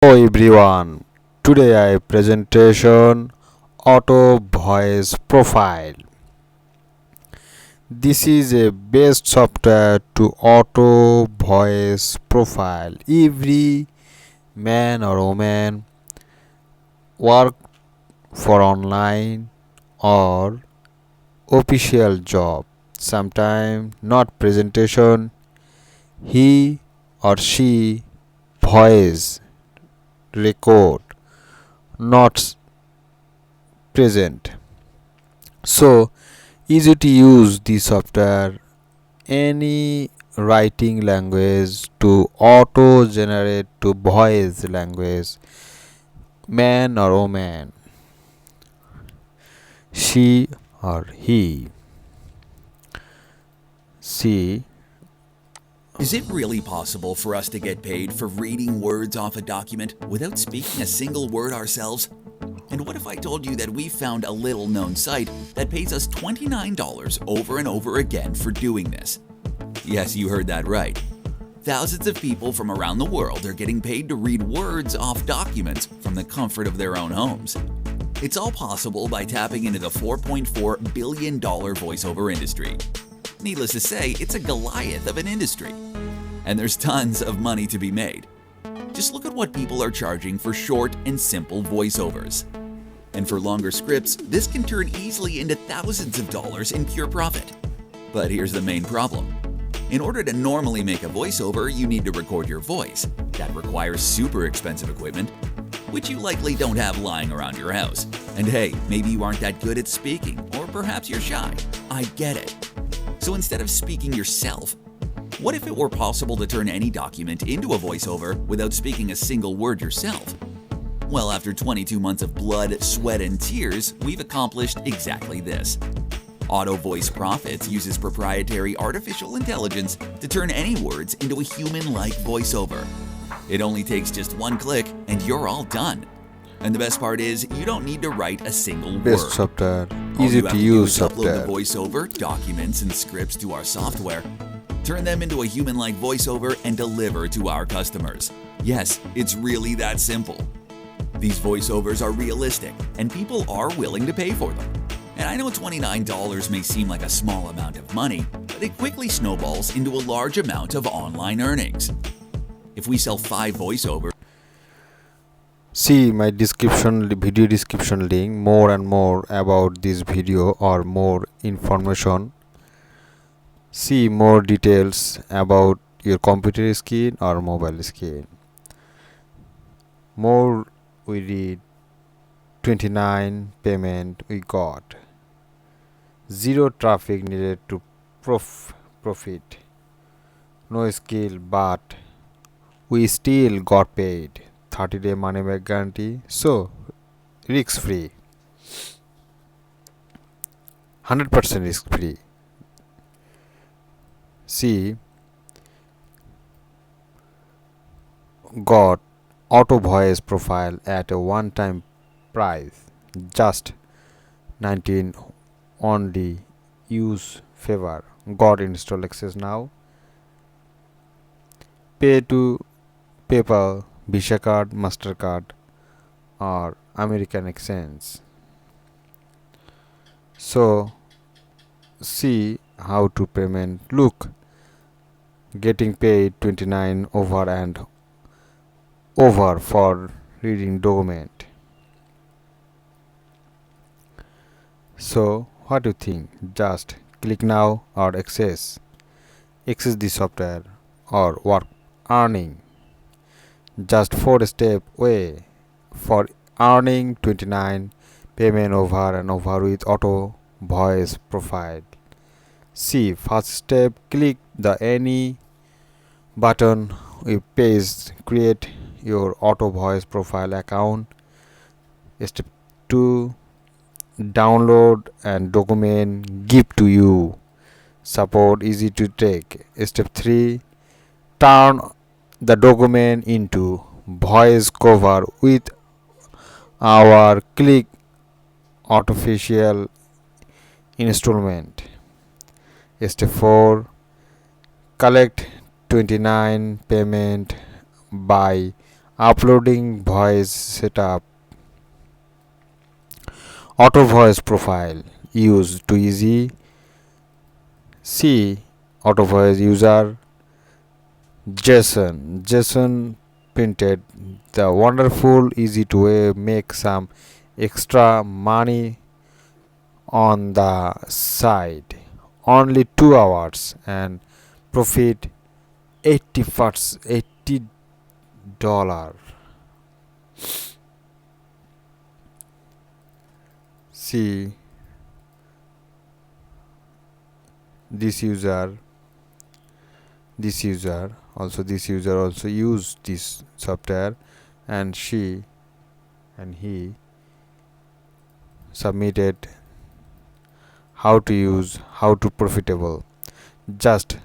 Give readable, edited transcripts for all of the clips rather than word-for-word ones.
Hello everyone. Today I presentation Auto Voice Profile. This is a best software to auto voice profile. Every man or woman work for online or official job. Sometime not presentation. He or she voice record not present. So easy to use the software, any writing language to auto generate to voice language, man or woman, she or he. See, Is it really possible for us to get paid for reading words off a document without speaking a single word ourselves? And what if I told you that we found a little-known site that pays us $29 over and over again for doing this? Yes, you heard that right. Thousands of people from around the world are getting paid to read words off documents from the comfort of their own homes. It's all possible by tapping into the $4.4 billion voiceover industry. Needless to say, it's a Goliath of an industry. And there's tons of money to be made. Just look at what people are charging for short and simple voiceovers. And for longer scripts, this can turn easily into thousands of dollars in pure profit. But here's the main problem. In order to normally make a voiceover, you need to record your voice. That requires super expensive equipment, which you likely don't have lying around your house. And hey, maybe you aren't that good at speaking, or perhaps you're shy. I get it. So instead of speaking yourself, what if it were possible to turn any document into a voiceover without speaking a single word yourself? Well, after 22 months of blood, sweat, and tears, we've accomplished exactly this. AutoVoiceProfits uses proprietary artificial intelligence to turn any words into a human-like voiceover. It only takes just one click and you're all done. And the best part is, you don't need to write a single best word. software, All easy you to have to do use is software. upload the voiceover, documents, and scripts to our software, turn them into a human-like voiceover, and deliver to our customers. Yes, it's really that simple. These voiceovers are realistic, and people are willing to pay for them. And I know $29 may seem like a small amount of money, but it quickly snowballs into a large amount of online earnings. If we sell 5 voiceovers, See my video description link more and more about this video or more information. See more details about your computer screen or mobile screen. More we read 29 payment we got. Zero traffic needed to profit. No skill but we still got paid. 30-day money back guarantee. So risk free. 100% risk free. See, got auto voice profile at a one-time price, just 19 only. Use favor. Got install access now. Pay to PayPal, Visa card, MasterCard, or American Exchange. So see how to payment look. Getting paid 29 over and over for reading document. So what do you think? Just click now or access the software or work earning. Just 4-step way for earning 29 payment over and over with auto voice profile. See, first step, click the any button we paste, create your auto voice profile account. Step 2, download and document give to you. Support easy to take. Step 3, turn the document into voice cover with our click artificial instrument. Step 4, collect 29 payment by uploading voice setup, AutoVoice profile, use too easy. See AutoVoice user Jason printed the wonderful easy to way make some extra money on the side. Only 2 hours and profit 80 $80. See this user this user also use this software, and she and he submitted how to use, how to profitable just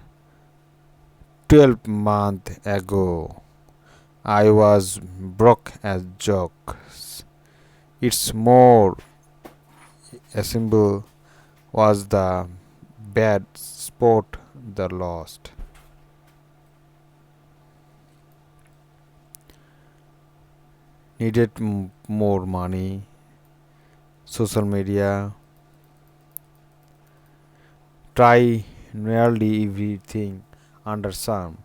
12 months ago. I was broke as jokes. It's more assemble was the bad sport the lost. Needed more money. Social media. Try nearly everything under some.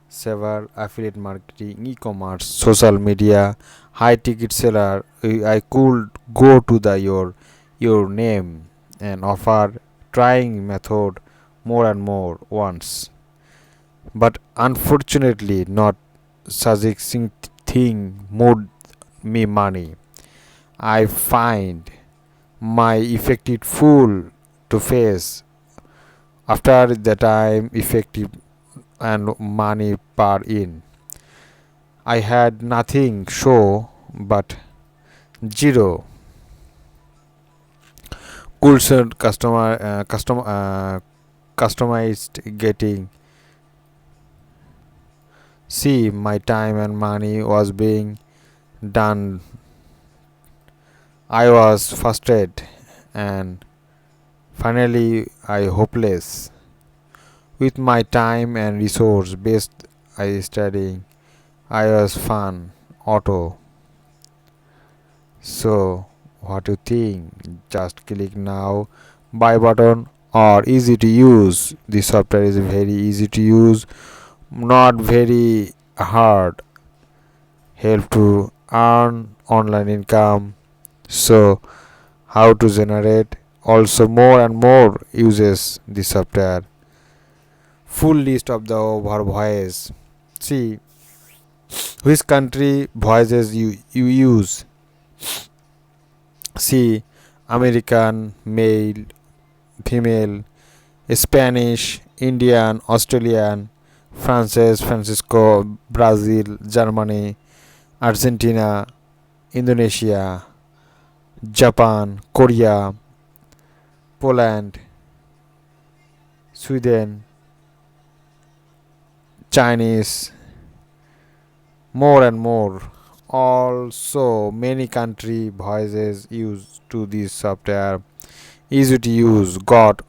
Sever affiliate marketing, e-commerce, social media, high ticket seller. I could go to the your name and offer trying method more and more once, but unfortunately not suggesting thing more me money. I find my effective full to face after the time effective and money par in. I had nothing show but zero cool customized getting. See my time and money was being done. I was frustrated and finally I hopeless with my time and resource based. I studying, I was fun auto. So what you think? Just click now buy button or easy to use. This software is very easy to use, not very hard. Help to earn online income. So how to generate also more and more uses this software. Full list of the over voice. See which country voices you use. See American, male, female, Spanish, Indian, Australian, Frances, Francisco, Brazil, Germany, Argentina, Indonesia, Japan, Korea, Poland, Sweden, Chinese, more and more. Also, many country voices used to this software. Easy to use, got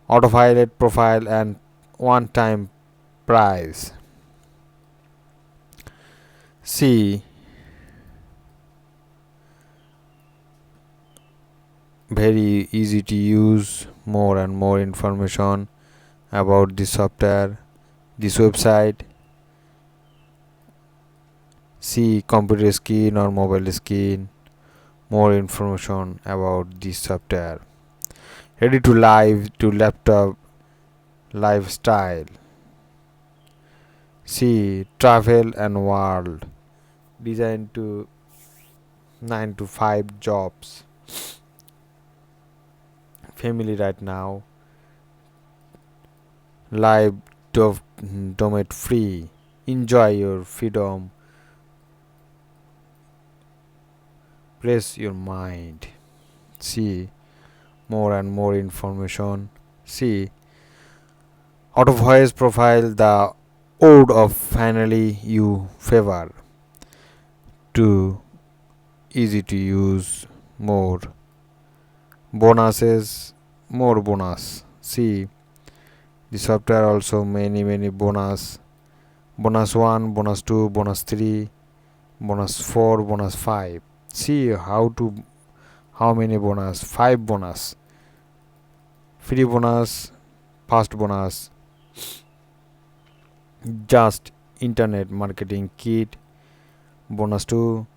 autopilot profile and one-time price. See very easy to use, more and more information about this software, this website. See computer screen or mobile screen, more information about this software. Ready to live to laptop lifestyle. See travel and world, designed to 9 to 5 jobs. Family right now, live domain free. Enjoy your freedom. Press your mind. See more and more information. See auto voice profile, the ode of finally you favor. To easy to use, more bonuses, more bonus. See the software also many bonus. Bonus 1, bonus 2, bonus 3, bonus 4, bonus 5. See how many bonus? 5 bonus. Free bonus, fast bonus, just internet marketing kit, bonus 2,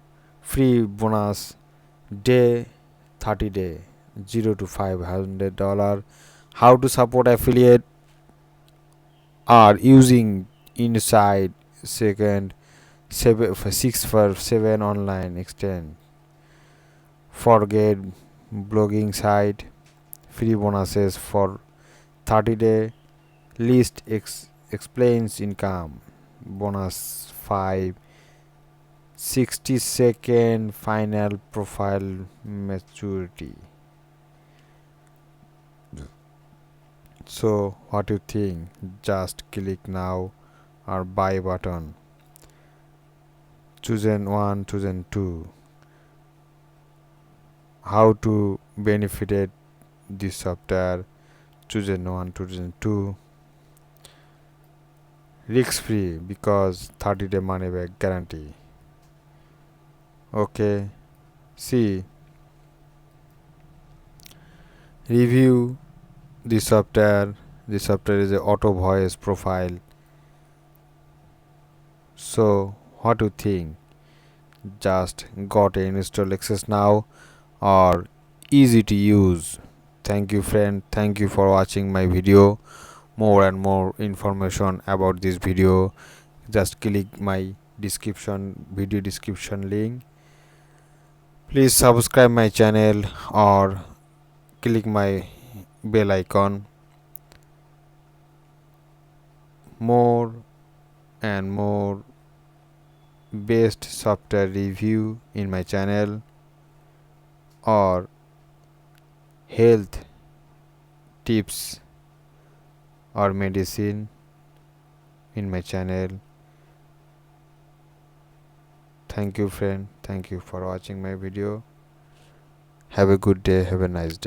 free bonus day 30 day 0 to $500. How to support affiliate are using inside second 6 for 7 online extend. Forget blogging site, free bonuses for 30 day list explains income, bonus 5, 60-second final profile maturity. So what do you think? Just click now or buy button. Chosen 1, chosen 2. How to benefit this software? Chosen 1, chosen 2. Risk free because 30-day money back guarantee. Okay, see, review the software. The software is a Autovoice profile. So what do you think? Just got a install access now or easy to use? Thank you friend, thank you for watching my video. More and more information about this video, just click my video description link. Please subscribe my channel or click my bell icon. More and more best software review in my channel or health tips or medicine in my channel. Thank you friend, thank you for watching my video. Have a good day, have a nice day.